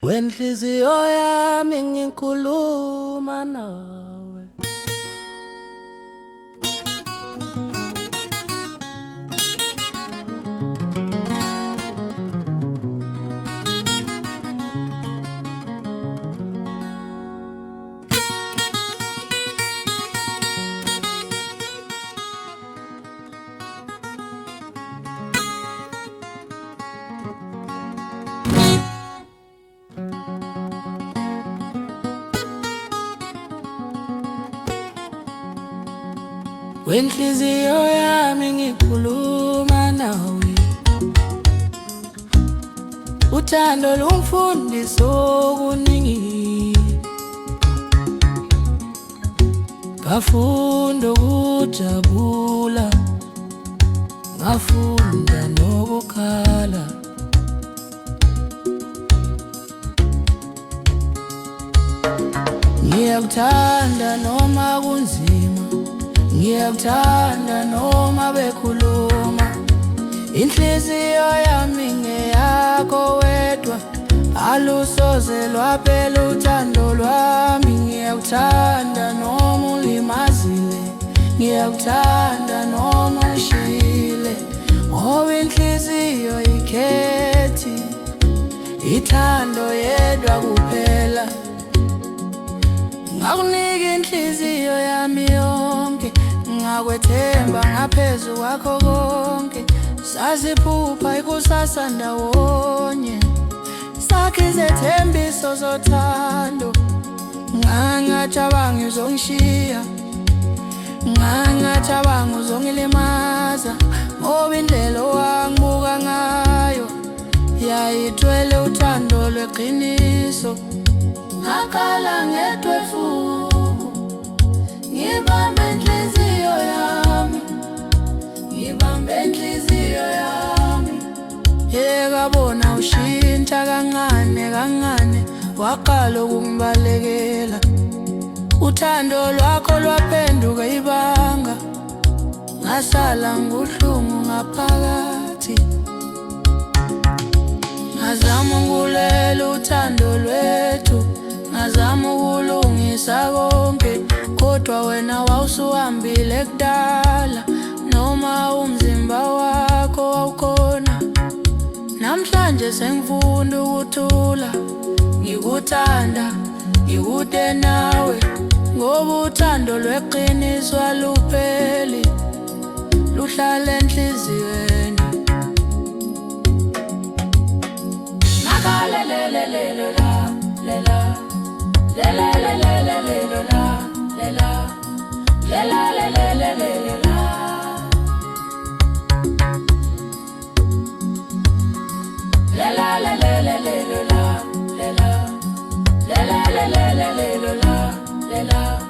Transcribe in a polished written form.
Wenhliziyo yami ngikhuluma nawe. Wenhliziyo yami ngikhuluma nawe. Uthando lumfundisa okuningi, ngafunda ukujabula, ngafunda nokukhala. Ngiyakuthanda noma kunzima, ngiyakuthanda noma bekhuluma. Inhliziyo yami ngeyakho wedwa, alusoze lwaphela uthando lwami. Ngiyakuthanda noma ulimazile, ngiyakuthanda noma ushile, ngoba inhliziyo ikhethi, ithando yedwa kuphela. Ngakunika inhliziyo yami yonke, ngakwethemba ngaphezu kwakho konke. Saziphupha ikusasa ndawonye, sakhe izethembiso zothando. Ngangacabanga uzongishiya, ngangacabanga uzongilimaza, ngoba indlela owangibuka ngayo yayithwele uthando lweqiniso. Ngaqala ngedwa efuku, ngibambe inhliziyo yami, ngibambe inhliziyo yami. Ngabona ushintsha kancane kancane, waqala ukungibalekela. Uthando lwakho lwaphenduka ibanga, ngasala ngubuhlungu ngaphakathi. Ngazama ukulela uthando lwethu, ngazama ukulungisa konke, kodwa wena wawusuhambile kudala, noma umzimba wakho wawukhona. Namhlanje sengifunda ukuthula, ngikuthanda, ngikude nawe, ngoba uthando lweqiniso alupheli, luhlala enhliziyweni. La